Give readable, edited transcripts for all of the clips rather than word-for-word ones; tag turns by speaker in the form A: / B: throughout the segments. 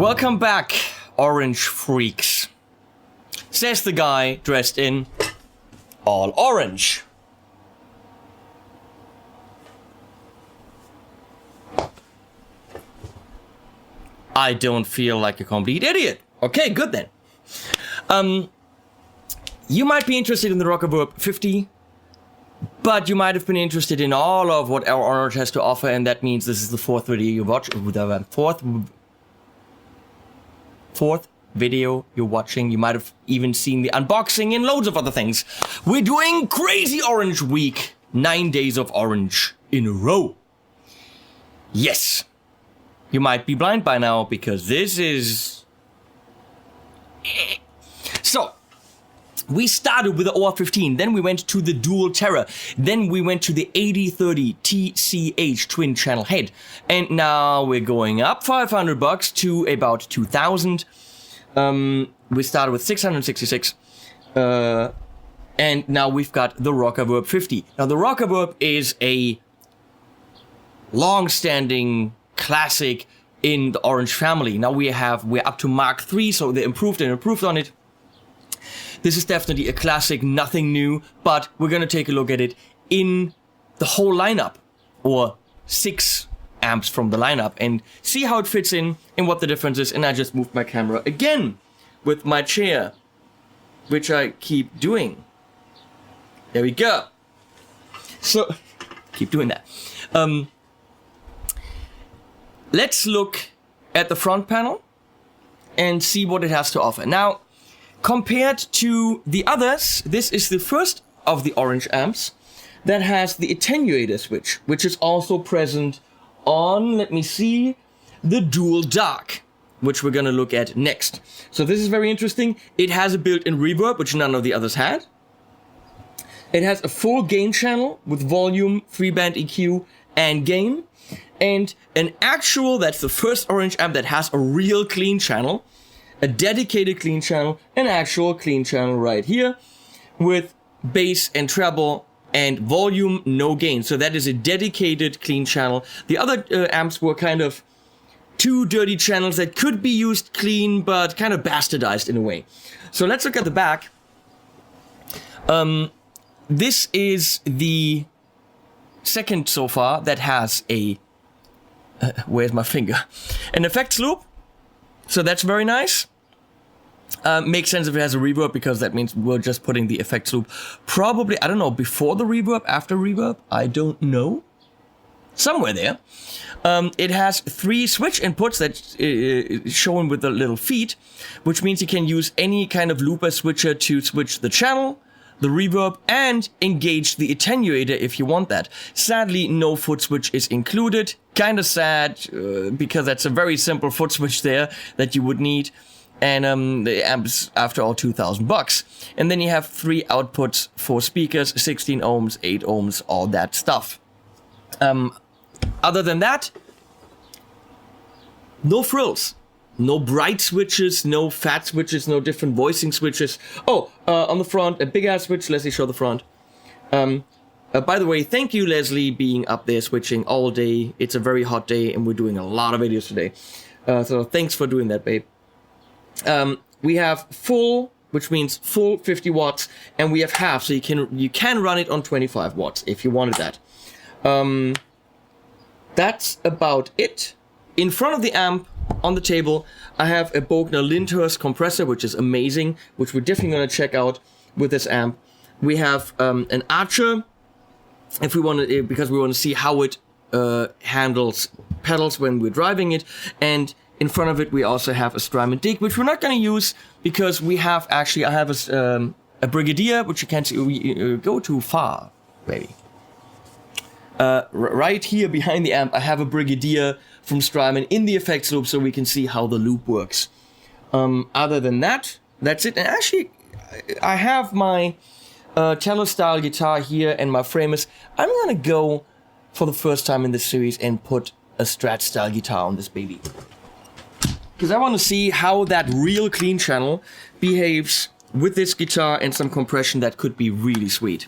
A: Welcome back, orange freaks. Says the guy dressed in all orange. I don't feel like a complete idiot. Okay, good then. You might be interested in the Rockerverb 50, but you might have been interested in all of what our orange has to offer, and that means this is the fourth video you watch. Fourth video you're watching. You might have even seen the unboxing and loads of other things. We're doing Crazy Orange Week. 9 days of orange in a row. Yes. You might be blind by now because this is... So, we started with the OR15, then we went to the Dual Terror, then we went to the 8030 TCH twin channel head, and now we're going up $500 to about 2,000. We started with 666, and now we've got the Rockerverb 50. Now the Rockerverb is a long-standing classic in the Orange family. Now we're up to Mark III, so they improved on it. This is definitely a classic, nothing new, but we're gonna take a look at it in the whole lineup, or 6 amps from the lineup, and see how it fits in and what the difference is. And I just moved my camera again with my chair, which I keep doing. There we go. So, keep doing that. Let's look at the front panel and see what it has to offer. Now, compared to the others, this is the first of the orange amps that has the attenuator switch, which is also present on, let me see, the Dual Dark, which we're gonna look at next. So this is very interesting. It has a built-in reverb, which none of the others had. It has a full gain channel with volume, 3-band EQ, and gain. And an actual, that's the first orange amp that has a real clean channel, a dedicated clean channel, an actual clean channel right here with bass and treble and volume, no gain. So that is a dedicated clean channel. The other amps were kind of two dirty channels that could be used clean, but kind of bastardized in a way. So let's look at the back. This is the second so far that has a, where's my finger? An effects loop. So that's very nice. Makes sense if it has a reverb, because that means we're just putting the effects loop probably, I don't know, before the reverb, after reverb, I don't know. Somewhere there. It has 3 switch inputs that's shown with the little feet, which means you can use any kind of looper switcher to switch the channel, the reverb, and engage the attenuator if you want that. Sadly, no foot switch is included. Kinda sad, because that's a very simple foot switch there that you would need. And the amp's after all $2,000. And then you have 3 outputs for speakers, 16 ohms, 8 ohms, all that stuff. Other than that, no frills. No bright switches, no fat switches, no different voicing switches. Oh, on the front, a big ass switch. Leslie, show the front. By the way, thank you, Leslie, being up there switching all day. It's a very hot day and we're doing a lot of videos today. So thanks for doing that, babe. We have full, which means full 50 watts, and we have half, so you can run it on 25 watts if you wanted that. That's about it. In front of the amp, on the table, I have a Bogner Lyndhurst compressor, which is amazing, which we're definitely going to check out with this amp. We have an Archer, if we want to, because we want to see how it handles pedals when we're driving it, and in front of it we also have a Strymon Dig, which we're not going to use because we have actually, I have a Brigadier, which you can't see, go too far, baby. Right here behind the amp, I have a Brigadier from Strymon in the effects loop, so we can see how the loop works. Other than that, that's it. And actually, I have my cello style guitar here and my framers. I'm gonna go for the first time in this series and put a Strat style guitar on this baby, because I want to see how that real clean channel behaves with this guitar and some compression that could be really sweet.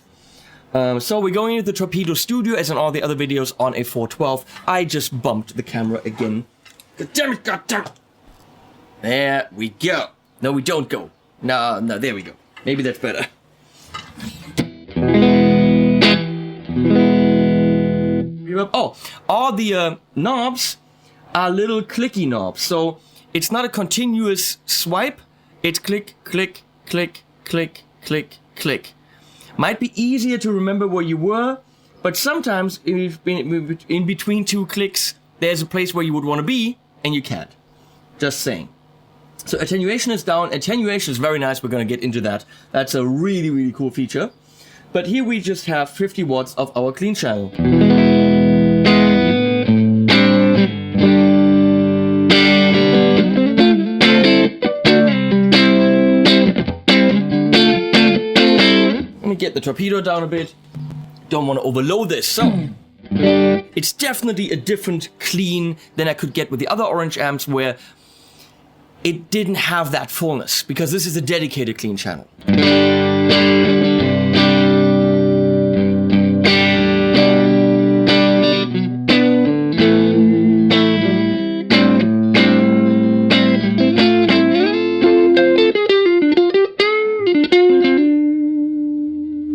A: So we're going into the Torpedo Studio, as in all the other videos, on a 412. I just bumped the camera again. God damn it, god damn it. There we go. No, we don't go. No, there we go. Maybe that's better. Oh, all the knobs are little clicky knobs. So it's not a continuous swipe. It's click, click, click, click, click, click. Might be easier to remember where you were, but sometimes in between two clicks, there's a place where you would want to be, and you can't. Just saying. So attenuation is down. Attenuation is very nice. We're going to get into that. That's a really, really cool feature. But here we just have 50 watts of our clean channel. Let me get the torpedo down a bit. Don't want to overload this. So it's definitely a different clean than I could get with the other orange amps where it didn't have that fullness, because this is a dedicated clean channel.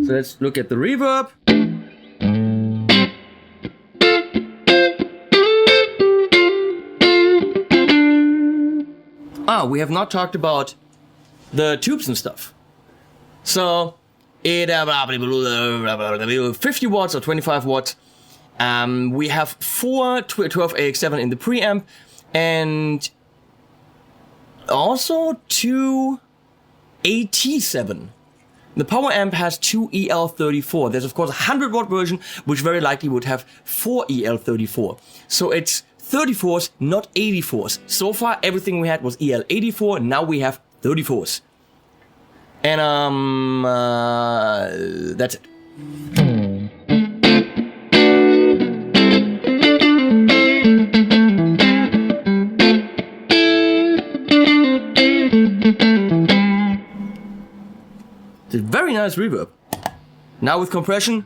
A: So let's look at the reverb. We have not talked about the tubes and stuff. So it 50 watts or 25 watts. We have 4 12AX7 in the preamp, and also 2 AT7. The power amp has 2 EL34. There's of course a 100 watt version, which very likely would have 4 EL34. So it's 34s, not 84s. So far, everything we had was EL84. Now we have 34s. And that's it. It's a very nice reverb. Now with compression.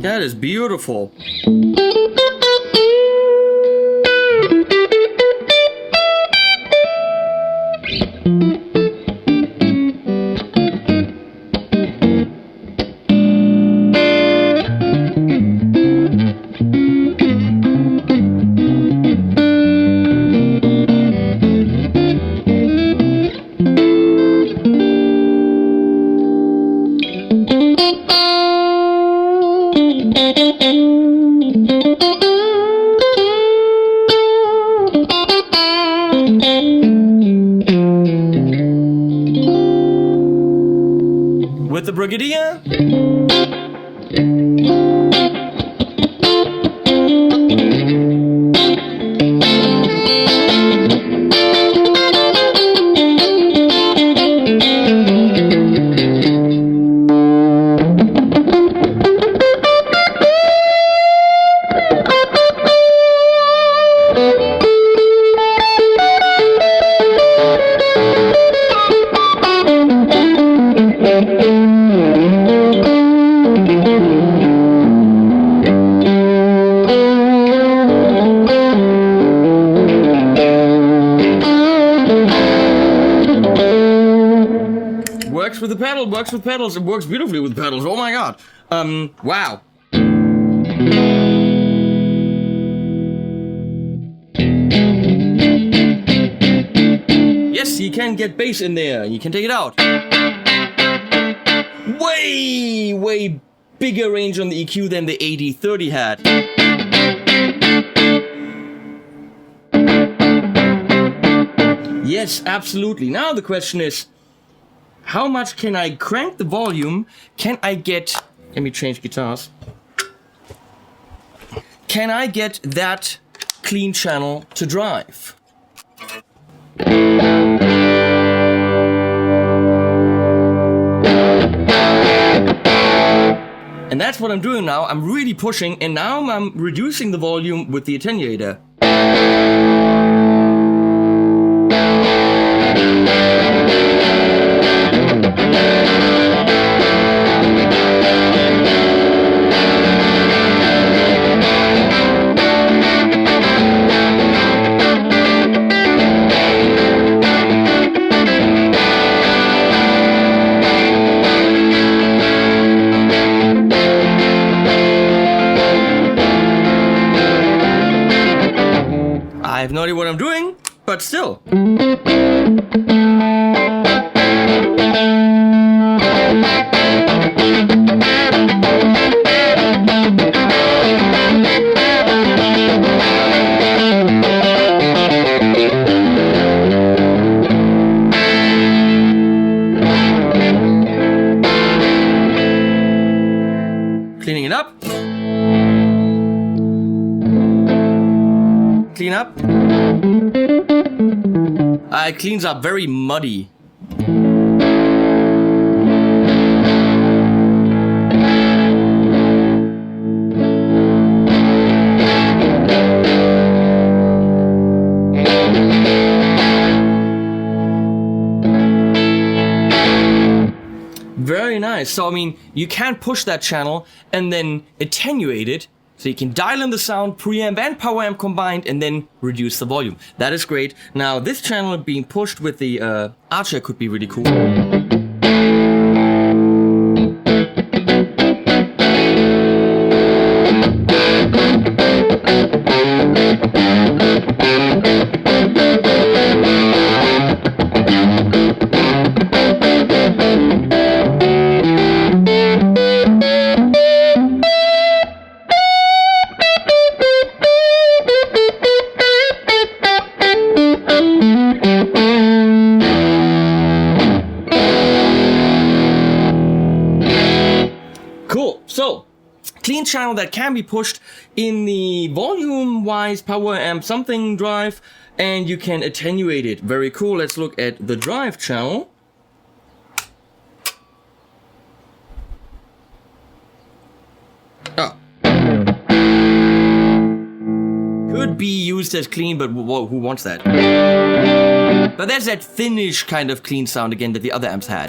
A: That is beautiful. With the Brigadier. Works with the pedal, works with pedals, it works beautifully with pedals. Oh my god. Wow. Yes, you can get bass in there. You can take it out. Way bigger range on the EQ than the AD30 had. Yes, absolutely. Now the question is, how much can I crank the volume? Can I get... Let me change guitars. Can I get that clean channel to drive? And that's what I'm doing now. I'm really pushing, and now I'm reducing the volume with the attenuator. I have no idea what I'm doing, but still. Cleaning it up. Clean up. It cleans up very muddy. Very nice. So, I mean, you can push that channel and then attenuate it. So you can dial in the sound, preamp and power amp combined, and then reduce the volume. That is great. Now, this channel being pushed with the Archer could be really cool. Cool. So, clean channel that can be pushed in the volume-wise power amp something drive, and you can attenuate it. Very cool. Let's look at the drive channel. Oh. Could be used as clean, but who wants that? But there's that thinnish kind of clean sound again that the other amps had.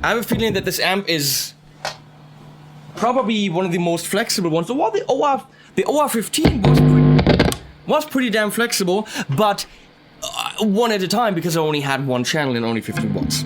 A: I have a feeling that this amp is probably one of the most flexible ones. Well, the OR15 was pretty damn flexible, but one at a time because I only had one channel and only 15 watts.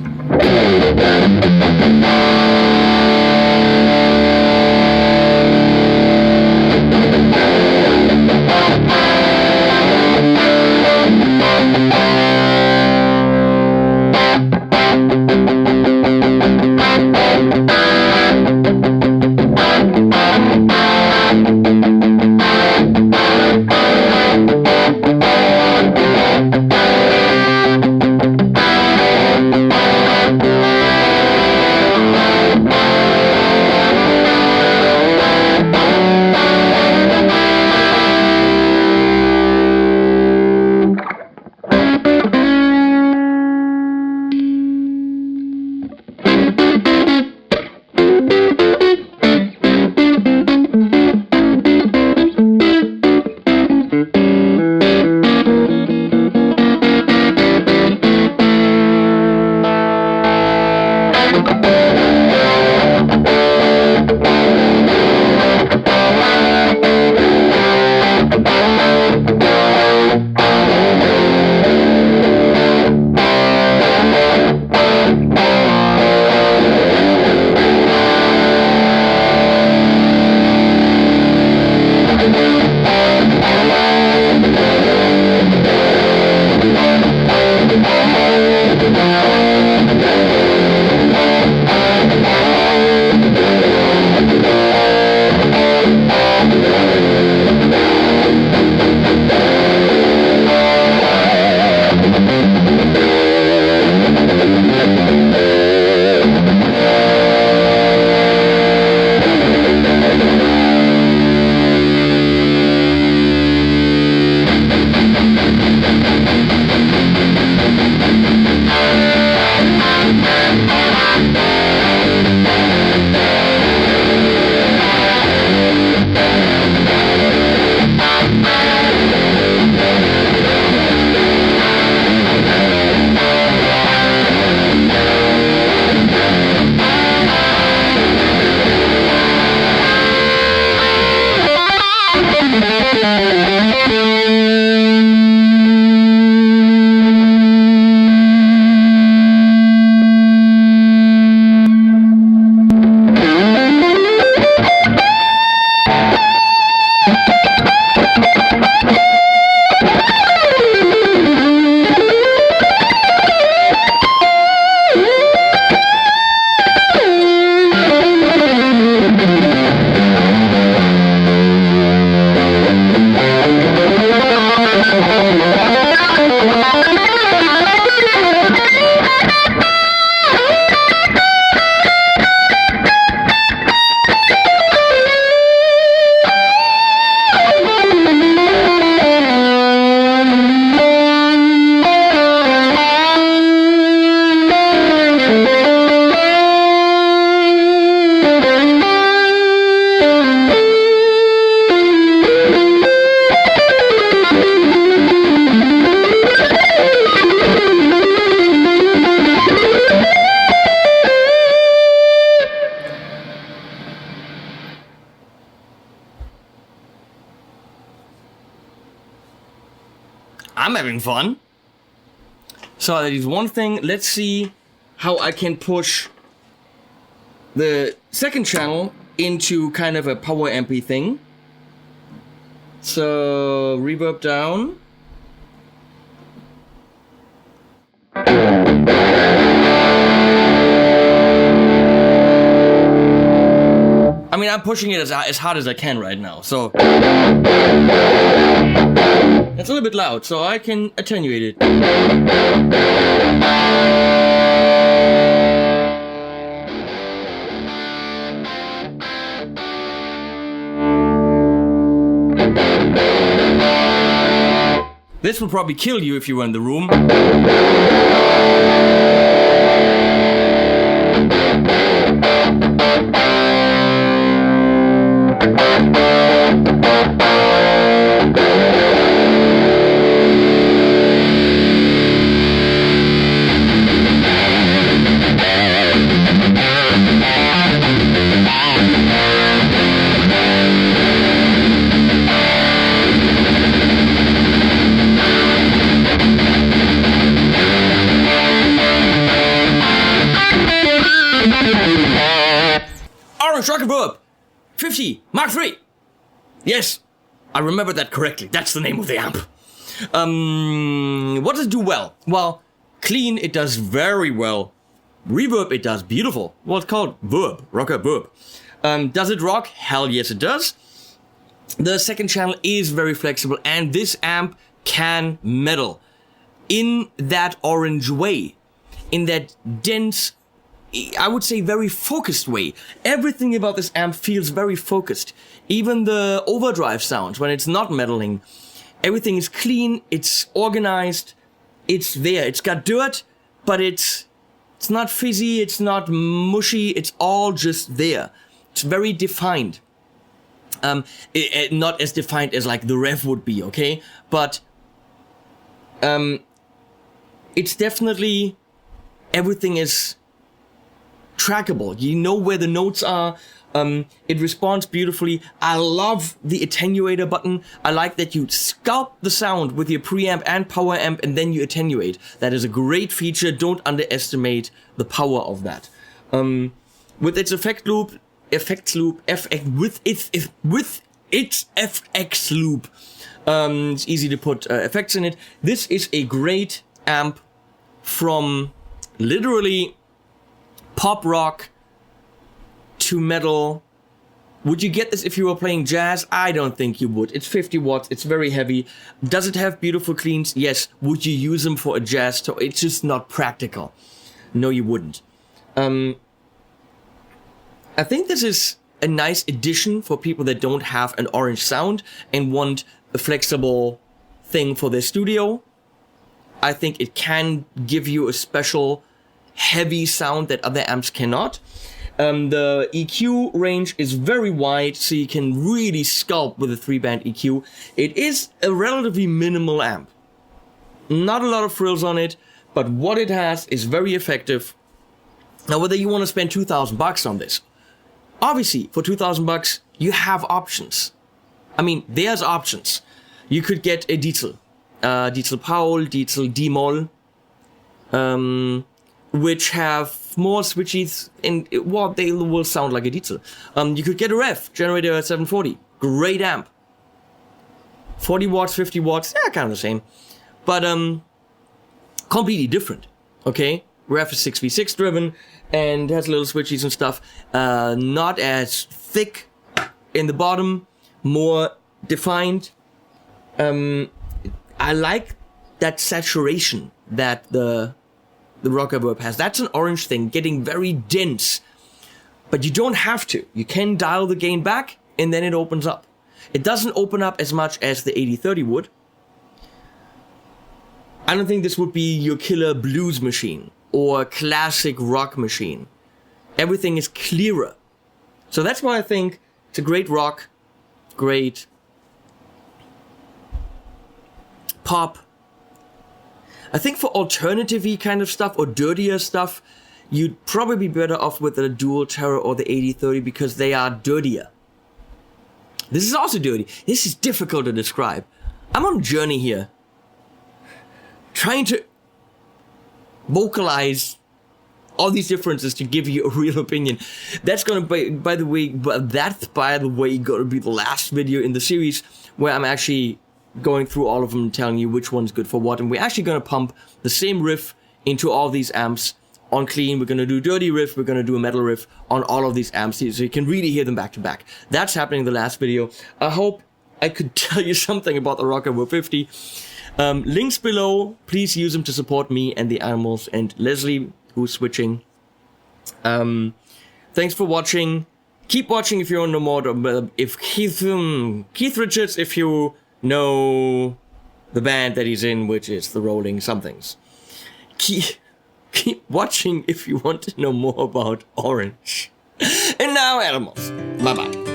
A: I'm having fun. So that is one thing. Let's see how I can push the second channel into kind of a power ampy thing. So reverb down. I mean, I'm pushing it as hard as I can right now, so that's a little bit loud, so I can attenuate it. This will probably kill you if you were in the room. Rockerverb 50 Mark III. Yes, I remembered that correctly. That's the name of the amp. What does it do well? Well, clean, it does very well. Reverb, it does beautiful. Well, it's called verb, Rockerverb. Does it rock? Hell yes, it does. The second channel is very flexible, and this amp can metal in that orange way, in that dense, I would say very focused way. Everything about this amp feels very focused. Even the overdrive sounds, when it's not metaling, everything is clean, it's organized, it's there. It's got dirt, but it's not fizzy, it's not mushy, it's all just there. It's very defined. Not as defined as like the Rev would be, okay? But it's definitely, everything is trackable. You know where the notes are. It responds beautifully. I love the attenuator button. I like that you sculpt the sound with your preamp and power amp and then you attenuate. That is a great feature. Don't underestimate the power of that. With its effects loop, it's easy to put effects in it. This is a great amp from literally pop rock to metal. Would you get this if you were playing jazz? I don't think you would. It's 50 watts. It's very heavy. Does it have beautiful cleans? Yes. Would you use them for a jazz tour? It's just not practical. No, you wouldn't. I think this is a nice addition for people that don't have an orange sound and want a flexible thing for their studio. I think it can give you a special heavy sound that other amps cannot. The EQ range is very wide, so you can really sculpt with a 3-band EQ. It is a relatively minimal amp. Not a lot of frills on it, but what it has is very effective. Now, whether you want to spend $2,000 on this, obviously, for $2,000, you have options. I mean, there's options. You could get a Diesel. Diesel Paul, Diesel D-Moll, which have more switches in what they will sound like a Diesel. You could get a Rev generator at 740. Great amp. 40 watts, 50 watts, yeah, kind of the same. But completely different. Okay? Rev is 6v6 driven and has little switches and stuff. Not as thick in the bottom, more defined. I like that saturation that the Rockerverb has. That's an orange thing, getting very dense. But you don't have to. You can dial the gain back and then it opens up. It doesn't open up as much as the 8030 would. I don't think this would be your killer blues machine or classic rock machine. Everything is clearer. So that's why I think it's a great rock, great pop. I think for alternative-y kind of stuff or dirtier stuff, you'd probably be better off with the Dual Terror or the 8030 because they are dirtier. This is also dirty. This is difficult to describe. I'm on a journey here, trying to vocalize all these differences to give you a real opinion. That's gonna be, by the way, gonna be the last video in the series where I'm actually going through all of them and telling you which one's good for what. And we're actually gonna pump the same riff into all these amps on clean. We're gonna do dirty riff, we're gonna do a metal riff on all of these amps so you can really hear them back to back. That's happening in the last video. I hope I could tell you something about the Rockerverb 50. Links below, please use them to support me and the animals and Leslie, who's switching. Thanks for watching. Keep watching if you want to know more. If Keith Richards, if you know the band that he's in, which is the Rolling Somethings. Keep watching if you want to know more about Orange. And now, animals. Bye-bye.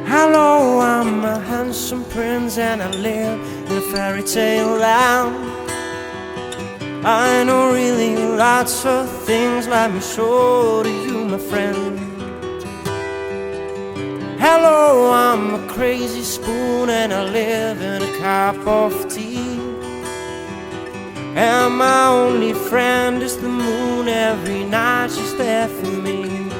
B: Hello, I'm a handsome prince and I live in a fairy tale land. I know really lots of things, let me show to you, my friend. Hello, I'm a crazy spoon and I live in a cup of tea. And my only friend is the moon, every night she's there for me.